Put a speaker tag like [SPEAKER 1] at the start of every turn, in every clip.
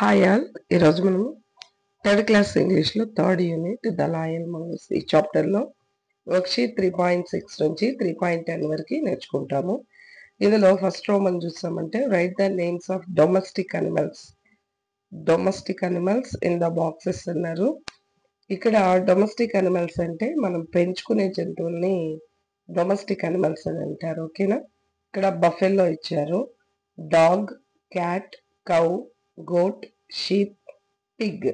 [SPEAKER 1] Hi all. ఈరోజు మనము third class ఇంగ్లీష్లో third unit the loyal mongoose ఈ చాప్టర్లో వర్క్షీట్ 3.6 నుంచి 3.10 వరకు నేర్చుకుంటాము. ఇందులో ఫస్ట్ రో మనం చూస్తామంటే write the names of domestic animals in the boxes అన్నారు. ఇక్కడ డొమెస్టిక్ అనిమల్స్ అంటే మనం పెంచుకునే జంతువుల్ని డొమెస్టిక్ అనిమల్స్ అని అంటారు. ఓకేనా? ఇక్కడ బఫెల్లో ఇచ్చారు, dog, cat, cow, goat, sheep, pig.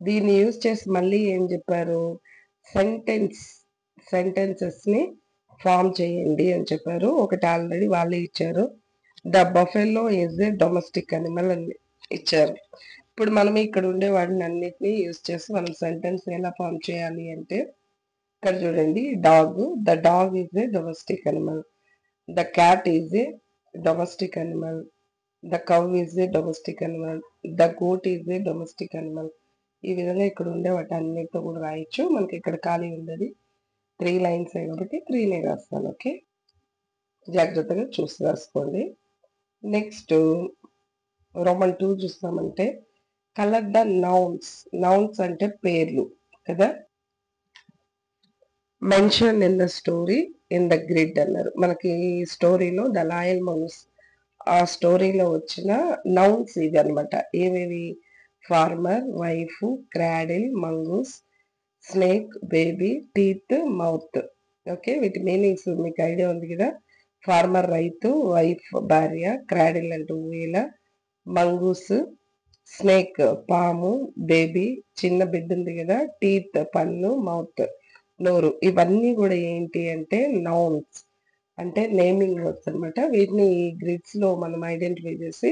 [SPEAKER 1] దీన్ని యూజ్ చేసి మళ్ళీ ఏం చెప్పారు, సెంటెన్సెస్ ని ఫామ్ చేయండి అని చెప్పారు. ఒకటి ఆల్రెడీ వాళ్ళే ఇచ్చారు, the buffalo is a domestic animal అని ఇచ్చారు. ఇప్పుడు మనం ఇక్కడ ఉండే వాటిని అన్నిటినీ యూజ్ చేసి మనం సెంటెన్స్ ఎలా ఫామ్ చేయాలి అంటే ఇక్కడ చూడండి, the dog is a domestic animal, the cat is a domestic animal, the cow is a domestic animal, the goat is a domestic animal. ఈ విధంగా ఇక్కడ ఉండే వాటి అన్నిటితో కూడా రాయొచ్చు. మనకి ఇక్కడ ఖాళీ ఉండేది 3 లైన్స్ కాబట్టి 3నే రాస్తాను. ఓకే, జాగ్రత్తగా చూసి రాసుకోండి. నెక్స్ట్ రోమన్ 2 చూస్తామంటే కలర్ ద నౌన్స్ అంటే పేర్లు కదా, mention in the story in the grid అన్నారు. మనకి స్టోరీలో ద లాయల్ మంగూస్ ఆ స్టోరీలో వచ్చిన నౌన్స్ ఇవి అనమాట. ఏవేవి? Farmer, wife, cradle, mongoose, snake, baby, teeth, mouth. Okay, వీటి మీనింగ్స్ మీకు ఐడియా ఉంది కదా. ఫార్మర్ రైతు, వైఫ్ భార్య, క్రాడిల్ అంటే ఊయల, మంగూస్ స్నేక్ పాము, బేబీ చిన్న బిడ్డ ఉంది కదా, టీత్ పన్ను, మౌత్ నోరు. ఇవన్నీ కూడా ఏంటి అంటే నౌన్స్, అంటే నేమింగ్ వర్డ్స్ అనమాట. వీటిని గ్రిడ్స్ లో మనం ఐడెంటిఫై చేసి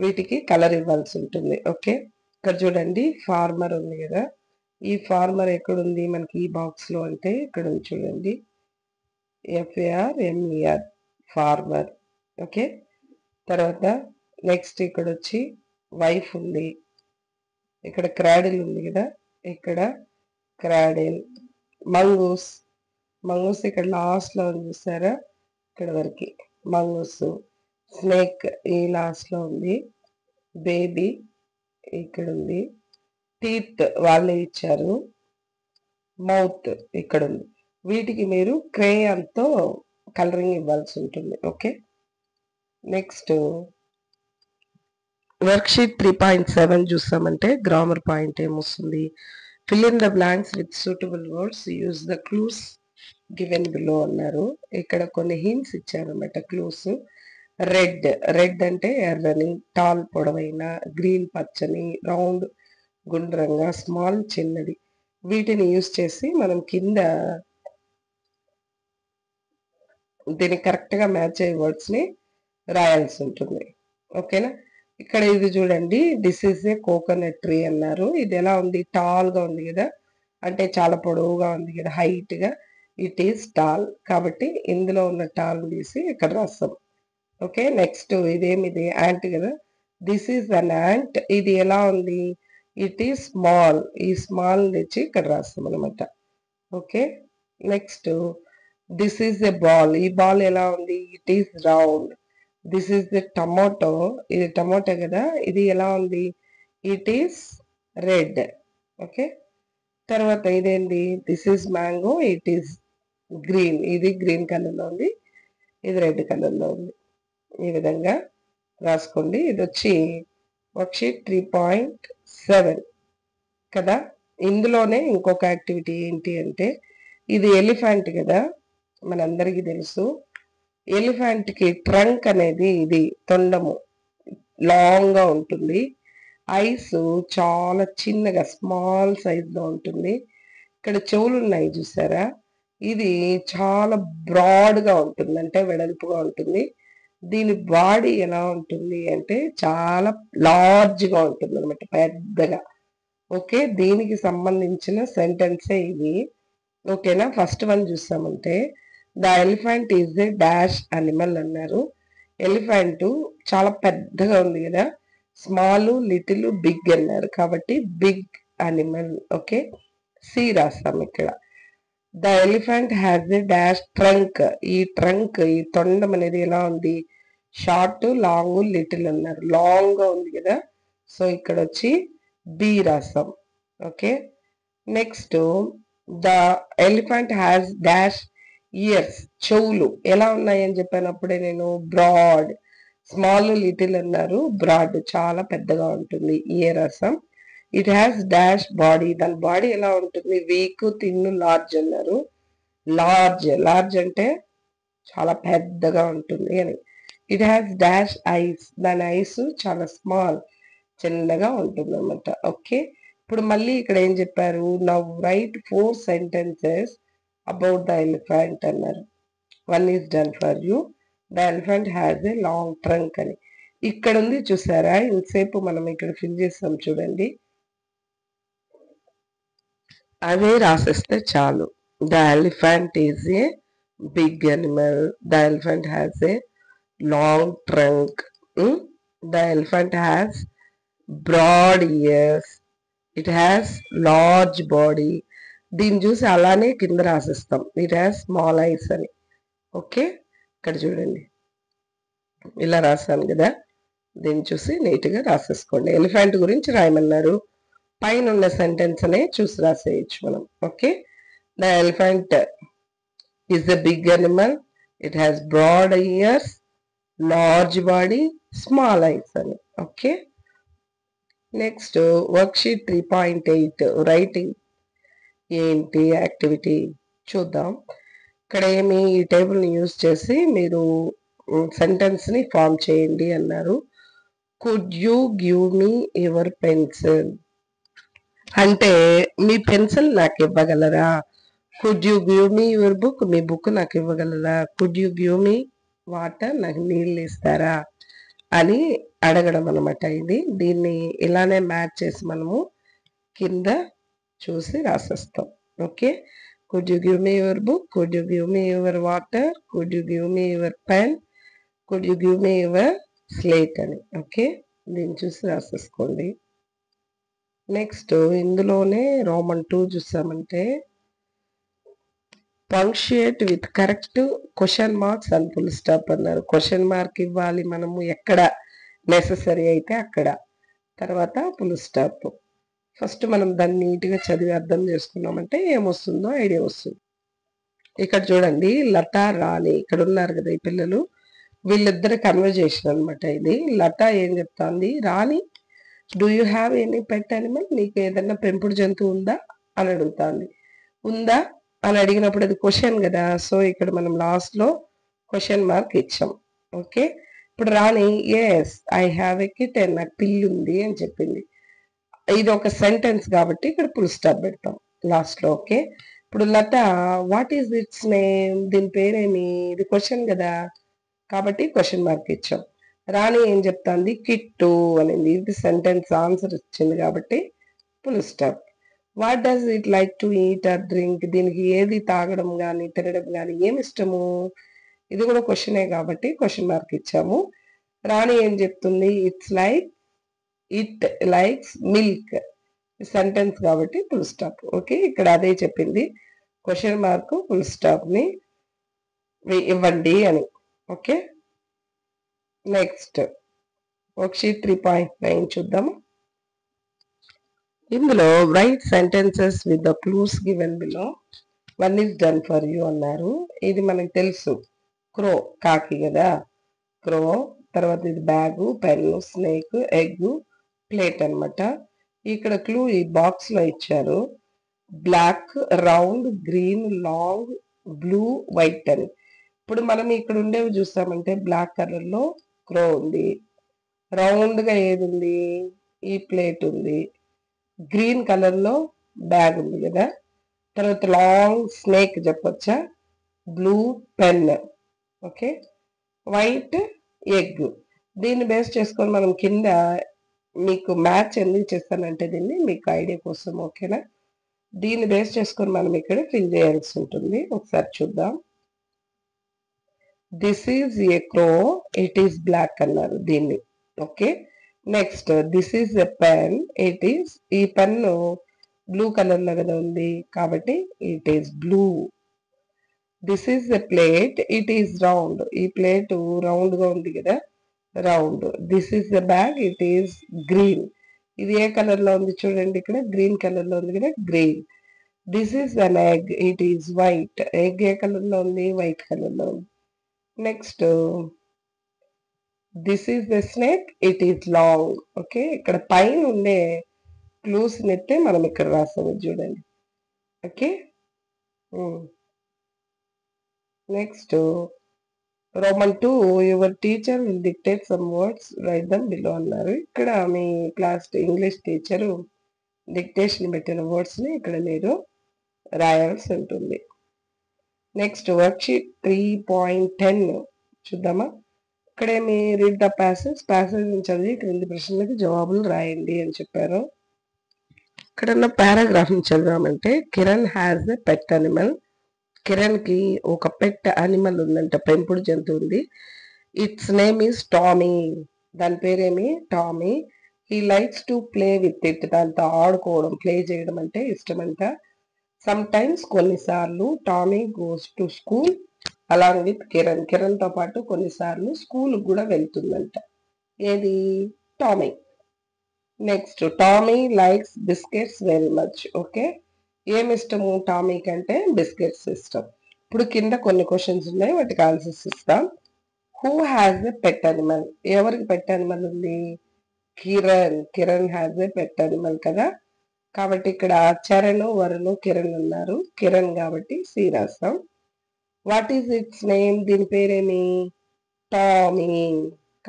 [SPEAKER 1] వీటికి కలర్ ఇవ్వాల్సి ఉంటుంది. ఓకే, ఇక్కడ చూడండి ఫార్మర్ ఉంది కదా, ఈ ఫార్మర్ ఎక్కడుంది మనకి ఈ బాక్స్ లో అంటే ఇక్కడ ఉంది చూడండి, FARMER ఫార్మర్. ఓకే, తర్వాత నెక్స్ట్ ఇక్కడ వచ్చి వైఫ్ ఉంది, ఇక్కడ క్రాడిల్ ఉంది కదా, ఇక్కడ క్రాడిల్. మంగూస్ ఇక్కడ లాస్ట్ లో ఉంది చూసారా, ఇక్కడ వరకు మంగూస్. స్నేక్ ఈ లాస్ట్ లో ఉంది, బేబీ ఇక్కడ ఉంది, టీత్ వాళ్ళే ఇచ్చారు, మౌత్ ఇక్కడ ఉంది. వీటికి మీరు క్రేయాన్ తో కలరింగ్ ఇవ్వాల్సి ఉంటుంది. ఓకే, నెక్స్ట్ వర్క్షీట్ 3.7 చూస్తామంటే గ్రామర్ పాయింట్ ఏమొస్తుంది, fill in the blanks with suitable words, use the clues given below అన్నారు. ఇక్కడ కొన్ని హింట్స్ ఇచ్చారన్నమాట, క్లూస్. రెడ్ అంటే ఎర్రని, టాల్ పొడవైన, గ్రీన్ పచ్చని, రౌండ్ గుండ్రంగా, స్మాల్ చిన్నది. వీటిని యూజ్ చేసి మనం కింద దీనికి కరెక్ట్ గా మ్యాచ్ అయ్యే వర్డ్స్ ని రాయాల్సి ఉంటుంది. ఓకేనా? ఇక్కడ ఇది చూడండి, this is A coconut tree అన్నారు. ఇది ఎలా ఉంది, టాల్ గా ఉంది కదా, అంటే చాలా పొడవుగా ఉంది కదా, హైట్ గా. ఇట్ ఈస్ టాల్ కాబట్టి ఇందులో ఉన్న టాల్ తీసి ఇక్కడ రాస్తాం. ఓకే, నెక్స్ట్ ఇదేమిది, యాంట్ కదా, దిస్ ఈజ్ అన్ యాంట్. ఇది ఎలా ఉంది, ఇట్ ఈస్ స్మాల్. ఈ స్మాల్ తెచ్చి ఇక్కడ రాస్తాం అనమాట. Okay, next this is a ball. ఈ బాల్ ఎలా ఉంది, it is round. This is the tomato. ఇది టమాటో కదా, ఇది ఎలా ఉంది, ఇట్ ఈస్ రెడ్. ఓకే, తర్వాత ఇదేంటి, this is mango, it is green. ఇది గ్రీన్ కలర్ లో ఉంది, ఇది రెడ్ కలర్ లో ఉంది. ఈ విధంగా రాసుకోండి. ఇది వచ్చి వర్క్షీట్ 3.7 కదా. ఇందులోనే ఇంకొక యాక్టివిటీ ఏంటి అంటే, ఇది ఎలిఫెంట్ కదా, మనందరికీ తెలుసు. ఎలిఫెంట్ కి ట్రంక్ అనేది ఇది తొండము లాంగ్ గా ఉంటుంది, ఐస్ చాలా చిన్నగా స్మాల్ సైజ్ లో ఉంటుంది. ఇక్కడ చెవులు ఉన్నాయి చూసారా, ఇది చాలా బ్రాడ్ గా ఉంటుంది, అంటే వెడల్పుగా ఉంటుంది. దీని బాడీ ఎలా ఉంటుంది అంటే చాలా లార్జ్ గా ఉంటుంది అనమాట, పెద్దగా. ఓకే, దీనికి సంబంధించిన సెంటెన్సే ఇది. ఓకేనా? ఫస్ట్ వన్ చూస్తామంటే the elephant is a dash animal అన్నారు. ఎలిఫెంట్ చాలా పెద్దగా ఉంది కదా, స్మాల్, లిటిల్, బిగ్ అన్నారు కాబట్టి బిగ్ అనిమల్. ఓకే, సి రాస్తాం ఇక్కడ. The elephant has a dash trunk. ఈ ట్రంక్, ఈ తొండం అనేది ఎలా ఉంది, షార్ట్, లాంగ్, లిటిల్ అన్నారు. లాంగ్ గా ఉంది కదా, సో ఇక్కడ వచ్చి బి రాసాం. Okay, next the elephant has dash years, చెవులు ఎలా ఉన్నాయని చెప్పినప్పుడే నేను బ్రాడ్, స్మాల్ లిటిల్ అన్నారు, బ్రాడ్ చాలా పెద్దగా ఉంటుంది ఇయర్ రాసాం. ఇట్ హ్యాస్ డాష్ బాడీ, దాని బాడీ ఎలా ఉంటుంది, వీక్, థిన్, లార్జ్ అన్నారు. లార్జ్, లార్జ్ అంటే చాలా పెద్దగా ఉంటుంది అని. ఇట్ హ్యాస్ డాష్ ఐస్, దాని ఐస్ చాలా స్మాల్, చిన్నగా ఉంటుంది అనమాట. ఓకే, ఇప్పుడు మళ్ళీ ఇక్కడ ఏం చెప్పారు, now right 4 sentences about the elephant అన్నారు. 1 is done for you. The elephant has a long trunk అని. ఇక్కడ ఉంది చూసారా, ఇంతసేపు మనం ఇక్కడ ఫిల్ చేస్తాం చూడండి, అదే రాసేస్తే చాలు. The elephant is a big animal, the elephant has a long trunk, the elephant has broad ears, it has large body. దీన్ని చూసి అలానే కింద రాసిస్తాం, ఇట్ హ్యాస్ స్మాల్ ఐస్ అని. ఓకే, ఇక్కడ చూడండి ఇలా రాశాను కదా, దీన్ని చూసి నీట్గా రాసేసుకోండి. ఎలిఫెంట్ గురించి రాయమన్నారు, పైన ఉన్న సెంటెన్స్ అనే చూసి రాసేయచ్చు మనం. Okay, the elephant is a big animal, it has broad ears, large body, small eyes అని. ఓకే, నెక్స్ట్ వర్క్షీట్ 3.8 రైటింగ్ ఏంటి యాక్టివిటీ చూద్దాం. ఇక్కడ ఏమి, ఈ టేబుల్ని యూజ్ చేసి మీరు సెంటెన్స్ని ఫామ్ చేయండి అన్నారు. Could you give me your pencil అంటే మీ పెన్సిల్ నాకు ఇవ్వగలరా. Could you give me your book, me book నాకు ఇవ్వగలరా. Could you give me water, నాకు నీళ్ళు ఇస్తారా అని అడగడం అనమాట ఇది. దీన్ని ఇలానే మ్యాచ్ చేసి మనము కింద చూసి రాసేస్తాం. Okay, could you give me your book, could you give me your water, could you give me your pen, could you give me your slate అని. ఓకే, దీన్ని చూసి రాసేసుకోండి. నెక్స్ట్ ఇందులోనే రోమన్ 2 చూసామంటే punctuate with correct question marks and full stop అన్నారు. Question mark ఇవ్వాలి మనము ఎక్కడ నెససరీ అయితే అక్కడ, తర్వాత ఫుల్ స్టాప్. ఫస్ట్ మనం దాన్ని నీట్గా చదివి అర్థం చేసుకున్నామంటే ఏమొస్తుందో ఐడియా వస్తుంది. ఇక్కడ చూడండి, లత, రాణి ఇక్కడ ఉన్నారు కదా ఈ పిల్లలు, వీళ్ళిద్దరి కన్వర్జేషన్ అనమాట ఇది. లత ఏం చెప్తాంది, Rani do you have any pet animal, నీకు ఏదన్నా పెంపుడు జంతువు ఉందా అని అడుగుతాంది. ఉందా అని అడిగినప్పుడు అది క్వశ్చన్ కదా, సో ఇక్కడ మనం లాస్ట్ లో క్వశ్చన్ మార్క్ ఇచ్చాం. ఓకే, ఇప్పుడు Rani yes I have a kitten, నాకు పిల్లి ఉంది అని చెప్పింది. ఇది ఒక సెంటెన్స్ కాబట్టి ఇక్కడ ఫుల్ స్టాప్ పెడతాం లాస్ట్ లో. ఓకే, ఇప్పుడు లత వాట్ ఈస్ ఇట్స్ నేమ్, దీని పేరేమి, ఇది క్వశ్చన్ కదా కాబట్టి క్వశ్చన్ మార్క్ ఇచ్చాం. రాణి ఏం చెప్తాంది, కిట్టు అనేది, ఇది సెంటెన్స్ ఆన్సర్ ఇచ్చింది కాబట్టి full stop. What does it like to eat or drink, దీనికి ఏది తాగడం కానీ తినడం కానీ ఏమి ఇష్టము, ఇది కూడా క్వశ్చనే కాబట్టి క్వశ్చన్ మార్క్ ఇచ్చాము. రాణి ఏం చెప్తుంది, it's like, it likes milk, sentence కాబట్టి ఫుల్ స్టాప్. ఓకే, ఇక్కడ అదే చెప్పింది, క్వశ్చన్ మార్క్ ఫుల్ స్టాప్ ని ఇవ్వండి అని. ఓకే, నెక్స్ట్ వర్క్షీట్ 3.9 చూద్దాము. ఇందులో right sentences with the clues given below. 1 is done for you అన్నారు. ఇది మనకు తెలుసు, క్రో కాకి కదా, క్రో. తర్వాత ఇది bag, pen, snake, egg, plate అనమాట. ఇక్కడ క్లూ ఈ బాక్స్ లో ఇచ్చారు, black, round, green, long, blue, white అని. ఇప్పుడు మనం ఇక్కడ ఉండేవి చూస్తామంటే బ్లాక్ కలర్ లో క్రో ఉంది, రౌండ్ గా ఏది ఉంది, ఈ ప్లేట్ ఉంది, గ్రీన్ కలర్ లో బ్యాగ్ ఉంది కదా, తర్వాత లాంగ్ స్నేక్ చెప్పొచ్చా, blue pen, okay, white egg. దీన్ని బేస్ చేసుకొని మనం కింద మీకు మ్యాచ్ ఎందుకు చేస్తానంటే దీన్ని మీకు ఐడియా కోసం. ఓకేనా, దీన్ని బేస్ చేసుకొని మనం ఇక్కడ ఫిల్ చేయాల్సి ఉంటుంది. ఒకసారి చూద్దాం. This is a crow, it is black అన్నారు దీన్ని. Okay, next this is a pen, it is, ఈ పెన్ను బ్లూ కలర్ లో కదా ఉంది కాబట్టి it is blue. This is a plate, it is round, ఈ ప్లేట్ రౌండ్ గా ఉంది కదా, round. This is a bag, it is green, ఇది ఏ కలర్ లో ఉంది చూడండి, ఇక్కడ గ్రీన్ కలర్ లో ఉంది కదా, green. This is an egg, it is white. Egg A colour లో ఉంది, వైట్ కలర్ లో ఉంది. Next this is the snake, it is long. Okay, ఇక్కడ పైన ఉండే క్లూస్ నెత్తే మనం ఇక్కడ రాసాము చూడండి. Okay, next roman 2, your teacher will dictate some words, right dum below అన్నారు. ఇక్కడ మీ క్లాస్ ఇంగ్లీష్ టీచరు డిక్టేషన్ పెట్టిన వర్డ్స్ ని ఇక్కడ మీరు రాయాల్సి ఉంటుంది. నెక్స్ట్ వర్క్షీట్ 3.10 చూద్దామా. ఇక్కడేమి రీడ్ ద ప్యాసేజ్ చదివి క్రింది ప్రశ్నలకు జవాబులు రాయండి అని చెప్పారు. ఇక్కడ ఉన్న పారాగ్రాఫ్ ని చదివామంటే, Kiran has a pet animal. Kiran కి ఒక పెట్ అనిమల్ ఉందంట, పెంపుడు జంతువు ఉంది. Its name is Tommy. దాని పేరేమి, Tommy. He likes to play with it. దాంతో ఆడుకోవడం, ప్లే చేయడం అంటే ఇష్టమంట. సమ్ టైమ్స్ కొన్నిసార్లు Tommy goes to school along with Kiran. Kiran తో పాటు కొన్నిసార్లు స్కూల్ కూడా వెళ్తుందంట. ఏది, Tommy. Next Tommy likes biscuits very much. Okay, ఏమి ఇష్టము టామీ కంటే, బిస్కెట్స్ ఇష్టం. ఇప్పుడు కింద కొన్ని క్వశ్చన్స్ ఉన్నాయి, వాటికి ఆన్సర్స్ ఇస్తాం. Who has a pet animal, ఎవరికి పెట్ అనిమల్ ఉంది, Kiran. Kiran has a pet animal కదా, కాబట్టి ఇక్కడ చరణ్, వరుణ్, కిరణ్ ఉన్నారు. కిరణ్ కాబట్టి సి రాస్తాం. వాట్ ఈస్ ఇట్స్ నేమ్, దీని పేరేమి, టామీ.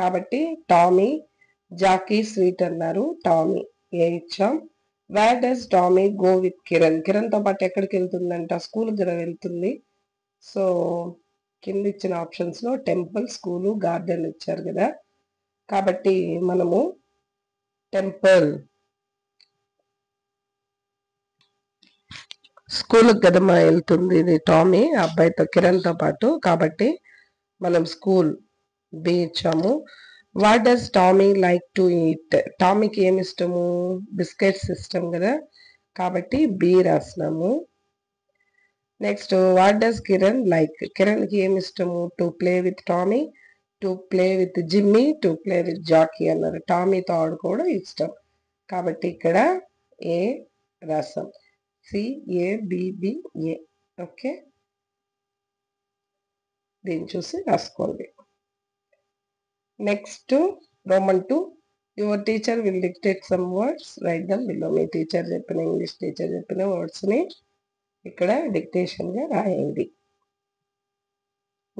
[SPEAKER 1] కాబట్టి టామీ. జాకీ స్వీట్ అన్నారు, టామీ ఏ ఇచ్చాం. Where does Tommy go with Kiran. Kiran తో పాటు ఎక్కడికి వెళ్తుందంట, స్కూల్ కూడా వెళ్తుంది. సో కింద ఇచ్చిన ఆప్షన్స్ లో టెంపుల్, స్కూలు, గార్డెన్ ఇచ్చారు కదా, కాబట్టి మనము టెంపుల్, స్కూల్ కదమ్మా వెళ్తుంది ఇది టామీ అబ్బాయితో, కిరణ్ తో పాటు, కాబట్టి మనం స్కూల్ బి ఇచ్చాము. What does Tommy like to eat. టామీకి ఏమి ఇష్టము, బిస్కెట్స్ ఇష్టం కదా, కాబట్టి బి రాసినాము. Next what does Kiran like. Kiran కి ఏమి ఇష్టము, to play with Tommy, to play with Jimmy, to play with Jackie అన్నారు. టామీతో ఆడుకోవడం ఇష్టం, కాబట్టి ఇక్కడ ఏ రాసాం. CABBA. ఓకే, దీన్ని చూసి రాసుకోండి. Next roman 2, your teacher will dictate some words, right dum below. Me teacher చెప్పిన, ఇంగ్లీష్ టీచర్ చెప్పిన వర్డ్స్ ని ఇక్కడ డిక్టేషన్ గా రాయండి.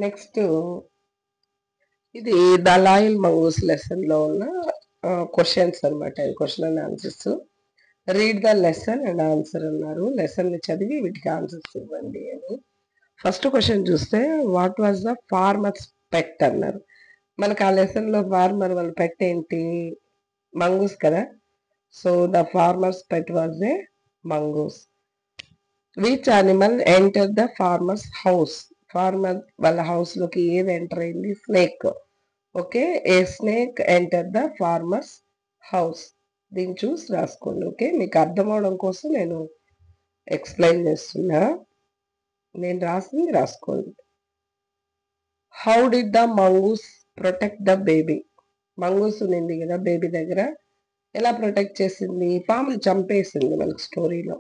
[SPEAKER 1] నెక్స్ట్ ఇది ద లాయల్ మంగూస్ లెసన్ లో ఉన్న క్వశ్చన్స్ అనమాట. Question and answers. Read the lesson and answer అన్నారు. లెసన్ ని చదివి వీటికి ఆన్సర్స్ ఇవ్వండి అని. ఫస్ట్ క్వశ్చన్ చూస్తే, వాట్ వాజ్ ద ఫార్మర్స్ పెట్ అన్నారు. మనకు ఆ లెసన్ లో ఫార్మర్ వాళ్ళ పెట్ ఏంటి, మంగూస్ కదా. So the farmer's pet was a mongoose. Which animal enter the farmer's house. Farmer వాళ్ళ హౌస్ లోకి ఏది ఎంటర్ అయింది, snake. Okay, a snake enter the farmer's house. దీన్ని చూసి రాసుకోండి. ఓకే, మీకు అర్థం అవడం కోసం నేను ఎక్స్ప్లెయిన్ చేస్తున్నా, నేను రాసింది రాసుకోండి. How did the mongoose protect the baby. Mongoose ఉంది కదా బేబీ దగ్గర, ఎలా ప్రొటెక్ట్ చేసింది, పాములు చంపేసింది మనకు స్టోరీలో.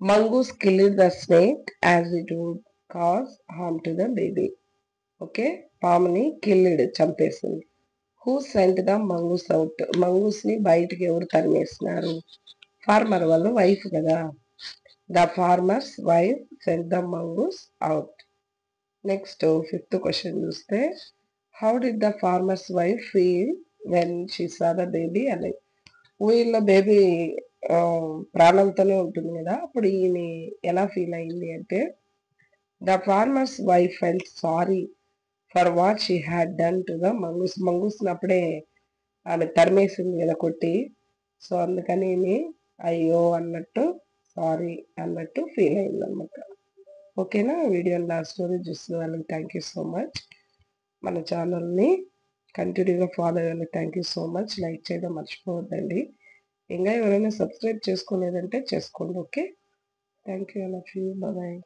[SPEAKER 1] Mongoose killed the snake as it would cause harm to the baby. Okay, పాముని కిల్డ్ చంపేసింది. Who sent the mongoose out. Mongoose ని బయటికి ఎవరు తరిమేసినారు, ఫార్మర్ వాళ్ళ వైఫ్ కదా. The farmer's wife sent the mongoose out. Next fifth question చూస్తే, how did the farmer's wife feel when she saw the baby అని. ఊళ్ళో బేబీ ప్రాణంతోనే ఉంటుంది కదా, అప్పుడు ఈయన ఎలా ఫీల్ అయింది అంటే, the farmer's wife felt sorry for what she had done to the mongoose. Mongoose అప్పుడే ఆమె తరిమేసింది కదా కొట్టి, సో అందుకని అయ్యో అన్నట్టు, సారీ అన్నట్టు ఫీల్ అయింది అనమాట. ఓకేనా, వీడియోని లాస్ట్ వరకు చూస్తున్న వాళ్ళకి థ్యాంక్ యూ సో మచ్. మన ఛానల్ని కంటిన్యూగా ఫాలో అయ్యాలి, thank you so much. Like చేయడం మర్చిపోవద్దండి. ఇంకా ఎవరైనా సబ్స్క్రైబ్ చేసుకోలేదంటే చేసుకోండి. Okay, thank you, I love you, bye.